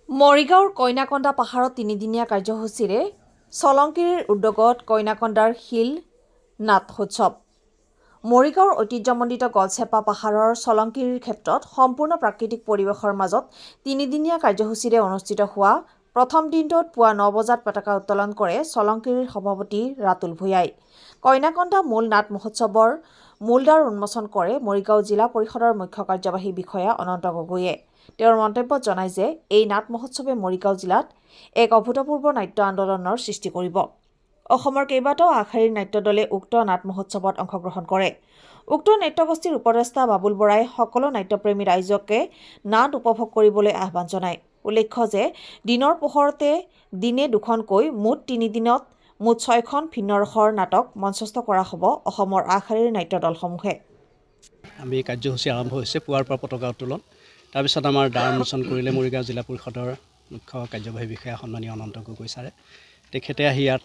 মৰিগাঁৱৰ কইনাকন্দা পাহাৰত তিনিদিনীয়া কাৰ্যসূচীৰে চলংকিৰ উদ্যোগত কইনাকন্দাৰ শিল নাটসোৎসৱ। মৰিগাঁৱৰ ঐতিহ্যমণ্ডিত গলচেপা পাহাৰৰ চলংকিৰ ক্ষেত্ৰত সম্পূৰ্ণ প্ৰাকৃতিক পৰিৱেশৰ মাজত তিনিদিনীয়া কাৰ্যসূচীৰে অনুষ্ঠিত হোৱা প্ৰথম দিনটোত পুৱা ৯ বজাত পতাকা উত্তোলন কৰে চলংকিৰ সভাপতি ৰাতুল ভূঞাই। কইনাকন্দা মূল নাট মহোৎসৱৰ মূলদ্বাৰ উন্মোচন কৰে মৰিগাঁও জিলা পৰিষদৰ মুখ্য কাৰ্যবাহী বিষয়া অনন্ত গগৈয়ে। তেওঁৰ মন্তব্যত জনায় যে এই নাট মহোৎসৱে মৰিগাঁও জিলাত এক অভূতপূৰ্ব নাট্য আন্দোলনৰ সৃষ্টি কৰিব। অসমৰ কেইবাটাও আগশাৰীৰ নাট্য দলে উক্ত নাট মহোৎসৱত অংশগ্ৰহণ কৰে। উক্ত নাট্যগোষ্ঠীৰ উপদেষ্টা বাবুল বৰাই সকলো নাট্যপ্ৰেমী ৰাইজকে নাট উপভোগ কৰিবলৈ আহ্বান জনায়। উল্লেখ্য যে দিনৰ পোহৰতে দিনে দুখনকৈ মুঠ ৩ দিনত মুঠ ৬খন ভিন্ন ৰসৰ নাটক মঞ্চস্থ কৰা হ'ব অসমৰ আগশাৰীৰ নাট্য দলসমূহে। আমি কাৰ্যসূচী আৰম্ভ হৈছে পুৱাৰ পৰা পতাকা উত্তোলন, তাৰপিছত আমাৰ দ্বাৰ উন্মোচন কৰিলে মৰিগাঁও জিলা পৰিষদৰ মুখ্য কাৰ্যবাহী বিষয়া সন্মানীয় অনন্ত গগৈ ছাৰে। তেখেতে আহি ইয়াত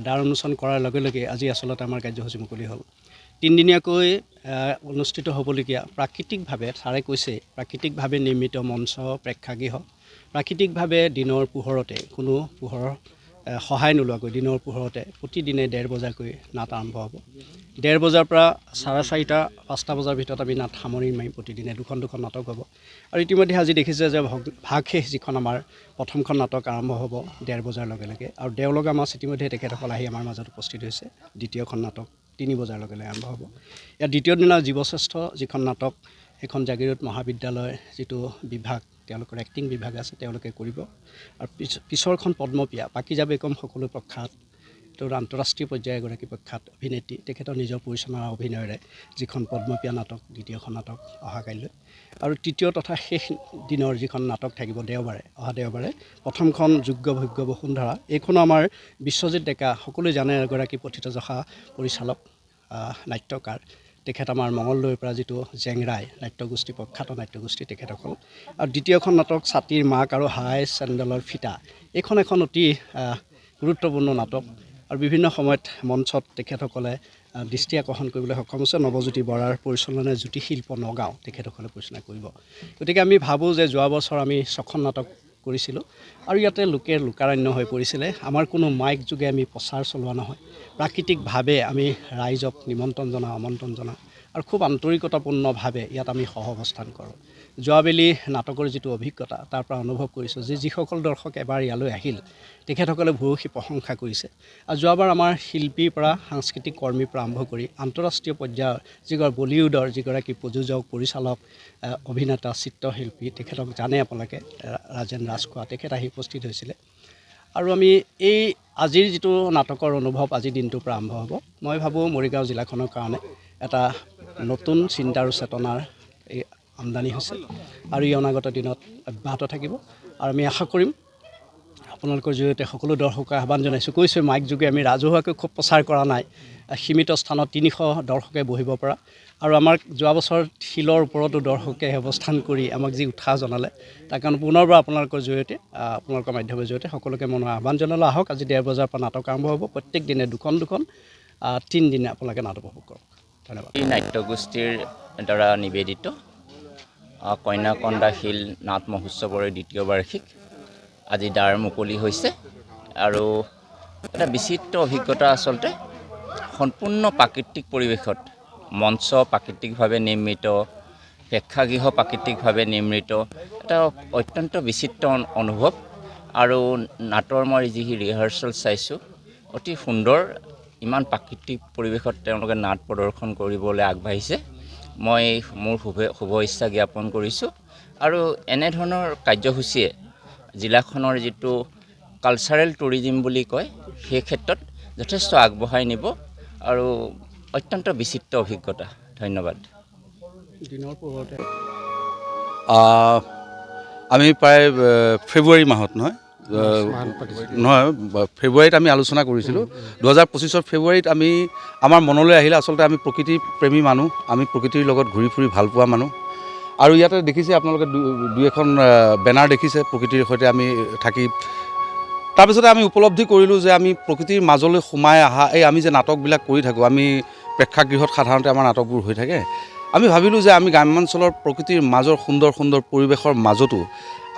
দ্বাৰ উন্মোচন কৰাৰ লগে লগে আজি আচলতে আমাৰ কাৰ্যসূচী মুকলি হ'ল। তিনিদিনীয়াকৈ অনুষ্ঠিত হ'বলগীয়া প্ৰাকৃতিকভাৱে ছাৰে কৈছে প্ৰাকৃতিকভাৱে নিৰ্মিত মঞ্চ প্ৰেক্ষাগৃহ, প্ৰাকৃতিকভাবে দিনৰ পোহৰতে কোনো পোহৰৰ সহায় নোলোৱাকৈ দিনৰ পোহৰতে প্ৰতিদিনে ১:৩০ বজাকৈ নাট আৰম্ভ হ'ব। ১:৩০ বজাৰ পৰা ৪:৩০, ৫টা বজাৰ ভিতৰত আমি নাট সামৰি মাৰিম। প্ৰতিদিনে দুখন নাটক হ'ব। আৰু ইতিমধ্যে আজি দেখিছে যে ভাগশেষ যিখন আমাৰ প্ৰথমখন নাটক আৰম্ভ হ'ব ১:৩০ বজাৰ লগে লগে, আৰু দেওলগা মাছ ইতিমধ্যে তেখেতসকল আহি আমাৰ মাজত উপস্থিত হৈছে। দ্বিতীয়খন নাটক ৩ বজাৰ লগে লগে আৰম্ভ হ'ব। ইয়াৰ দ্বিতীয় দিনা জীৱশ্ৰেষ্ঠ যিখন নাটক, সেইখন জাগিৰোড মহাবিদ্যালয়ৰ যিটো বিভাগ, তেওঁলোকৰ এক্টিং বিভাগ আছে, তেওঁলোকে কৰিব। আৰু পিছৰখন পদ্মপ্ৰিয়া পাকিজা বেগম সকলো প্ৰখ্যাত তেওঁৰ আন্তঃৰাষ্ট্ৰীয় পৰ্যায়ৰ এগৰাকী প্ৰখ্যাত অভিনেত্ৰী, তেখেতৰ নিজৰ পৰিচালনা অভিনয়েৰে যিখন পদ্মপ্ৰিয়া নাটক দ্বিতীয়খন নাটক অহাকাইলৈ। আৰু তৃতীয় তথা শেষ দিনৰ যিখন নাটক থাকিব অহা দেওবাৰে প্ৰথমখন যোগ্য ভোগ্য বসুন্ধৰা, এইখনো আমাৰ বিশ্বজিৎ ডেকা সকলোৱে জানে, এগৰাকী প্ৰথিতযশা পৰিচালক নাট্যকাৰ। তেখেত আমাৰ মঙলদৈৰ পৰা যিটো জেংৰাই নাট্যগোষ্ঠী, প্ৰখ্যাত নাট্যগোষ্ঠী তেখেতসকল। আৰু দ্বিতীয়খন নাটক ছাতিৰ মাক আৰু হাই চেণ্ডেলৰ ফিটা, এইখন এখন অতি গুৰুত্বপূৰ্ণ নাটক। আৰু বিভিন্ন সময়ত মঞ্চত তেখেতসকলে দৃষ্টি আকৰ্ষণ কৰিবলৈ সক্ষম হৈছে। নৱজ্যোতি বৰাৰ পৰিচালনাৰে জ্যোতিশিল্প নগাঁও তেখেতসকলে পৰিচালনা কৰিব। গতিকে আমি ভাবোঁ যে যোৱা বছৰ আমি 6খন নাটক কৰিছিলোঁ, আৰু ইয়াতে লোকে লোকাৰণ্য হৈ পৰিছিলে। আমাৰ কোনো মাইক যোগে আমি প্ৰচাৰ চলোৱা নহয়, প্ৰাকৃতিকভাৱে আমি ৰাইজক নিমন্ত্ৰণ জনাওঁ, আমন্ত্ৰণ জনাওঁ, আৰু খুব আন্তৰিকতাপূৰ্ণভাৱে ইয়াত আমি সহ অৱস্থান কৰোঁ। যোৱাবেলি নাটকৰ যিটো অভিজ্ঞতা তাৰ পৰা অনুভৱ কৰিছোঁ যে যিসকল দৰ্শক এবাৰ ইয়ালৈ আহিল তেখেতসকলে ভূয়সী প্ৰশংসা কৰিছে। আৰু যোৱাবাৰ আমাৰ শিল্পীৰ পৰা সাংস্কৃতিক কৰ্মীৰ পৰা আৰম্ভ কৰি আন্তঃৰাষ্ট্ৰীয় পৰ্যায়ৰ যিগৰাকী বলিউডৰ যিগৰাকী প্ৰযোজক, পৰিচালক, অভিনেতা, চিত্ৰশিল্পী, তেখেতক জানে আপোনালোকে, ৰাজেন ৰাজখোৱা, তেখেত আহি উপস্থিত হৈছিলে। আৰু আমি এই আজিৰ যিটো নাটকৰ অনুভৱ আজিৰ দিনটোৰ পৰা আৰম্ভ হ'ব, মই ভাবোঁ মৰিগাঁও জিলাখনৰ কাৰণে এটা নতুন চিন্তা আৰু চেতনাৰ এই আমদানি হৈছে, আৰু এই অনাগত দিনত অব্যাহত থাকিব। আৰু আমি আশা কৰিম আপোনালোকৰ জৰিয়তে সকলো দৰ্শকক আহ্বান জনাইছোঁ। কৈছোঁ মাইক যোগে আমি ৰাজহুৱাকৈ খুব প্ৰচাৰ কৰা নাই, সীমিত স্থানত 300 দৰ্শকে বহিব পৰা। আৰু আমাক যোৱা বছৰ শিলৰ ওপৰতো দৰ্শকে অৱস্থান কৰি আমাক যি উৎসাহ জনালে, তাৰ কাৰণে পুনৰবাৰ আপোনালোকৰ জৰিয়তে, আপোনালোকৰ মাধ্যমৰ জৰিয়তে সকলোকে মনৰ আহ্বান জনালোঁ। আহক, আজি ১:৩০ বজাৰ পৰা নাটক আৰম্ভ হ'ব। প্ৰত্যেক দিনে দুখন 3 দিনে আপোনালোকে নাটক উপভোগ কৰক। ধন্যবাদ। এই নাট্যগোষ্ঠীৰ দ্বাৰা নিবেদিত কইনাকন্দা শিল নাট মহোৎসৱৰ দ্বিতীয় বাৰ্ষিক আজি দ্বাৰ মুকলি হৈছে। আৰু এটা বিচিত্ৰ অভিজ্ঞতা, আচলতে সম্পূৰ্ণ প্ৰাকৃতিক পৰিৱেশত মঞ্চ প্ৰাকৃতিকভাৱে নিৰ্মিত, প্ৰেক্ষাগৃহ প্ৰাকৃতিকভাৱে নিৰ্মিত, এটা অত্যন্ত বিচিত্ৰ অনুভৱ। আৰু নাটৰ মই যি ৰিহাৰ্চেল চাইছোঁ, অতি সুন্দৰ। ইমান প্ৰাকৃতিক পৰিৱেশত তেওঁলোকে নাট প্ৰদৰ্শন কৰিবলৈ আগবাঢ়িছে। মই মোৰ শুভ ইচ্ছা জ্ঞাপন কৰিছোঁ। আৰু এনেধৰণৰ কাৰ্যসূচীয়ে জিলাখনৰ যিটো কালচাৰেল টুৰিজিম বুলি কয়, সেই ক্ষেত্ৰত যথেষ্ট আগবঢ়াই নিব, আৰু অত্যন্ত বিচিত্ৰ অভিজ্ঞতা। ধন্যবাদ। দিনৰ পোহৰতে আমি প্ৰায় ফেব্ৰুৱাৰী মাহত ফেব্ৰুৱাৰীত আমি আলোচনা কৰিছিলোঁ। 2025 ফেব্ৰুৱাৰীত আমাৰ মনলৈ আহিলে আচলতে আমি প্ৰকৃতি প্ৰেমী মানুহ, আমি প্ৰকৃতিৰ লগত ঘূৰি ফুৰি ভাল পোৱা মানুহ। আৰু ইয়াতে দেখিছে আপোনালোকে দুই এখন বেনাৰ দেখিছে প্ৰকৃতিৰ সৈতে আমি থাকি। তাৰপিছতে আমি উপলব্ধি কৰিলোঁ যে আমি প্ৰকৃতিৰ মাজলৈ সোমাই অহা, আমি যে নাটকবিলাক কৰি থাকোঁ, আমি প্ৰেক্ষাগৃহত সাধাৰণতে আমাৰ নাটকবোৰ হৈ থাকে, আমি ভাবিলোঁ যে আমি গ্ৰাম্যাঞ্চলৰ প্ৰকৃতিৰ মাজৰ সুন্দৰ সুন্দৰ পৰিৱেশৰ মাজতো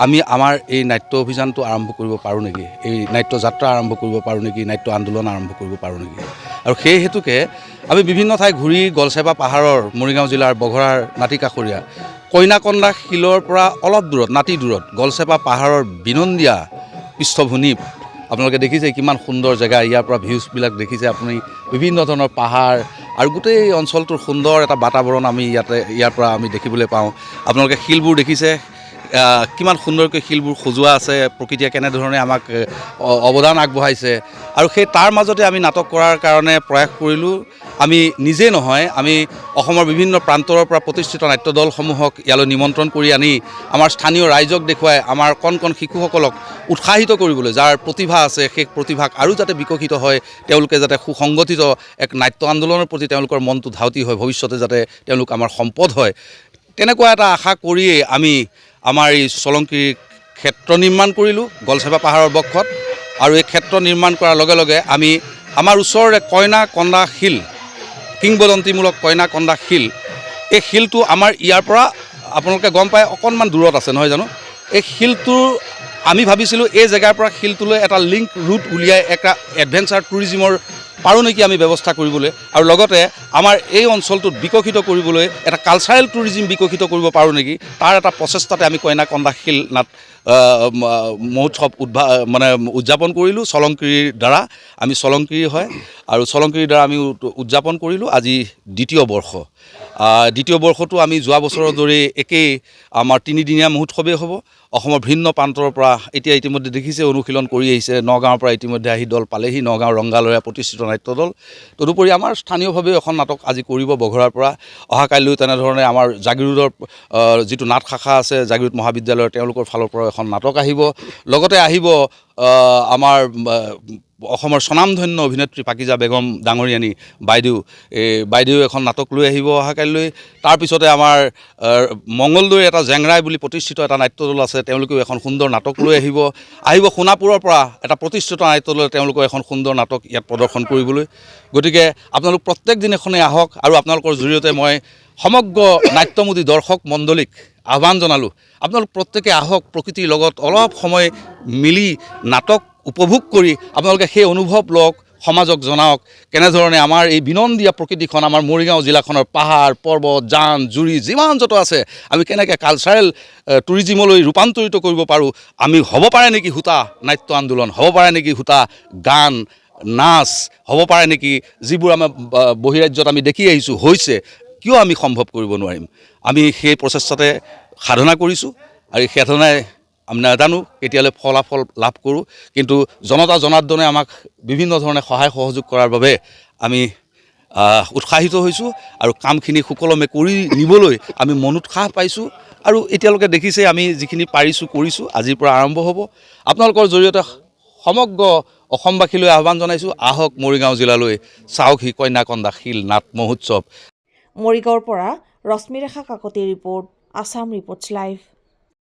আমি আমাৰ এই নাট্য অভিযানটো আৰম্ভ কৰিব পাৰোঁ নেকি, এই নাট্য যাত্ৰা আৰম্ভ কৰিব পাৰোঁ নেকি, নাট্য আন্দোলন আৰম্ভ কৰিব পাৰোঁ নেকি। আৰু সেই হেতুকে আমি বিভিন্ন ঠাই ঘূৰি গলচেপা পাহাৰৰ মৰিগাঁও জিলাৰ বঘৰাৰ নাতিকাষৰীয়া কইনাকন্দা শিলৰ পৰা অলপ দূৰত নাতি দূৰত গলচেপা পাহাৰৰ বিনন্দীয়া পৃষ্ঠভূমি আপোনালোকে দেখিছে কিমান সুন্দৰ জেগা, ইয়াৰ পৰা ভিউজবিলাক দেখিছে আপুনি, বিভিন্ন ধৰণৰ পাহাৰ আৰু গোটেই অঞ্চলটোৰ সুন্দৰ এটা বাতাবৰণ আমি ইয়াৰ পৰা আমি দেখিবলৈ পাওঁ। আপোনালোকে শিলবোৰ দেখিছে কিমান সুন্দৰকৈ শিলবোৰ সজোৱা আছে, প্ৰকৃতিয়ে কেনেধৰণে আমাক অৱদান আগবঢ়াইছে। আৰু সেই তাৰ মাজতে আমি নাটক কৰাৰ কাৰণে প্ৰয়াস কৰিলোঁ। আমি নিজে নহয়, আমি অসমৰ বিভিন্ন প্ৰান্তৰ পৰা প্ৰতিষ্ঠিত নাট্য দলসমূহক ইয়ালৈ নিমন্ত্ৰণ কৰি আনি আমাৰ স্থানীয় ৰাইজক দেখুৱাই আমাৰ কণ কণ শিশুসকলক উৎসাহিত কৰিবলৈ, যাৰ প্ৰতিভা আছে সেই প্ৰতিভাক আৰু যাতে বিকশিত হয়, তেওঁলোকে যাতে সুসংগঠিত এক নাট্য আন্দোলনৰ প্ৰতি তেওঁলোকৰ মনটো ধাউতি হয়, ভৱিষ্যতে যাতে তেওঁলোক আমাৰ সম্পদ হয়, তেনেকুৱা এটা আশা কৰিয়েই আমি আমাৰ এই চলংকীৰ ক্ষেত্ৰ নিৰ্মাণ কৰিলোঁ গলচেপা পাহাৰৰ বক্ষত। আৰু এই ক্ষেত্ৰ নিৰ্মাণ কৰাৰ লগে লগে আমি আমাৰ ওচৰৰে কইনাকন্দা শিল, কিংবদন্তিমূলক কইনাকন্দা শিল, এই শিলটো আমাৰ ইয়াৰ পৰা আপোনালোকে গম পায় অকণমান দূৰত আছে নহয় জানো। এই শিলটো আমি ভাবিছিলোঁ এই জেগাৰ পৰা শিলটোলৈ এটা লিংক ৰুট উলিয়াই এটা এডভেঞ্চাৰ টুৰিজিমৰ পাৰোঁ নেকি আমি ব্যৱস্থা কৰিবলৈ, আৰু লগতে আমাৰ এই অঞ্চলটোত বিকশিত কৰিবলৈ এটা কালচাৰেল টুৰিজিম বিকশিত কৰিব পাৰোঁ নেকি, তাৰ এটা প্ৰচেষ্টাতে আমি কইনাকন্দা শিল নাট মহোৎসৱ উদযাপন কৰিলোঁ চলংকিৰিৰ দ্বাৰা। আমি চলংকিৰি হয় আৰু চলংকিৰিৰ দ্বাৰা আমি উদযাপন কৰিলোঁ আজি দ্বিতীয় বৰ্ষ। দ্বিতীয় বৰ্ষটো আমি যোৱা বছৰৰ দৰে একেই আমাৰ 3 দিনীয়া মহোৎসৱেই হ'ব। অসমৰ ভিন্ন প্ৰান্তৰ পৰা এতিয়া ইতিমধ্যে দেখিছে অনুশীলন কৰি আহিছে, নগাঁৱৰ পৰা ইতিমধ্যে আহি দল পালেহি, নগাঁও ৰংগালৰীয়া প্ৰতিষ্ঠিত নাট্য দল। তদুপৰি আমাৰ স্থানীয়ভাৱেও এখন নাটক আজি কৰিব বঘৰাৰ পৰা। অহাকাইলৈ তেনেধৰণে আমাৰ জাগিৰোডৰ যিটো নাট শাখা আছে জাগিৰোড মহাবিদ্যালয়ৰ, তেওঁলোকৰ ফালৰ পৰা এখন নাটক আহিব। লগতে আহিব আমাৰ অসমৰ স্বনামধন্য অভিনেত্ৰী পাকিজা বেগম ডাঙৰীয়ানী বাইদেউ, এই বাইদেউ এখন নাটক লৈ আহিব অহাকাইলৈ। তাৰপিছতে আমাৰ মংগলদৈৰ এটা জেংৰাই বুলি প্ৰতিষ্ঠিত এটা নাট্য দল আছে, তেওঁলোকেও এখন সুন্দৰ নাটক লৈ আহিব। সোণাপুৰৰ পৰা এটা প্ৰতিষ্ঠিত নাট্য দলে তেওঁলোকৰ এখন সুন্দৰ নাটক ইয়াত প্ৰদৰ্শন কৰিবলৈ। গতিকে আপোনালোক প্ৰত্যেক দিনাখনেই আহক, আৰু আপোনালোকৰ জৰিয়তে মই সমগ্ৰ নাট্যমোদী দৰ্শক মণ্ডলীক আহ্বান জনালোঁ, আপোনালোক প্ৰত্যেকে আহক, প্ৰকৃতিৰ লগত অলপ সময় মিলি নাটক উপভোগ কৰি আপোনালোকে সেই অনুভৱ লওক, সমাজক জনাওক কেনেধৰণে আমাৰ এই বিনন্দীয়া প্ৰকৃতিখন, আমাৰ মৰিগাঁও জিলাখনৰ পাহাৰ পৰ্বত জান জুৰি যিমান যত আছে, আমি কেনেকৈ কালচাৰেল টুৰিজিমলৈ ৰূপান্তৰিত কৰিব পাৰোঁ। আমি হ'ব পাৰে নেকি সূতা নাট্য আন্দোলন, হ'ব পাৰে নেকি সূতা গান নাচ, হ'ব পাৰে নেকি যিবোৰ আমাৰ বহিৰাজ্যত আমি দেখি আহিছোঁ হৈছে, কিয় আমি সম্ভৱ কৰিব নোৱাৰিম। আমি সেই প্ৰচেষ্টাতে সাধনা কৰিছোঁ, আৰু এই সাধনাই আমি নাজানো কেতিয়ালৈ ফলাফল লাভ কৰোঁ, কিন্তু জনতা জনাৰ্দনে আমাক বিভিন্ন ধৰণে সহায় সহযোগ কৰাৰ বাবে আমি উৎসাহিত হৈছোঁ, আৰু কামখিনি সুকলমে কৰি নিবলৈ আমি মনোৎসাহ পাইছোঁ। আৰু এতিয়ালৈকে দেখিছে আমি যিখিনি পাৰিছোঁ কৰিছোঁ, আজিৰ পৰা আৰম্ভ হ'ব। আপোনালোকৰ জৰিয়তে সমগ্ৰ অসমবাসীলৈ আহ্বান জনাইছোঁ, আহক মৰিগাঁও জিলালৈ, চাওকহি কইনাকন্দা শিল নাট মহোৎসৱ। মৰিগাঁৱৰ পৰা ৰশ্মিৰেখা কাকতিৰ ৰিপৰ্ট, আছাম ৰিপৰ্টছ লাইভ।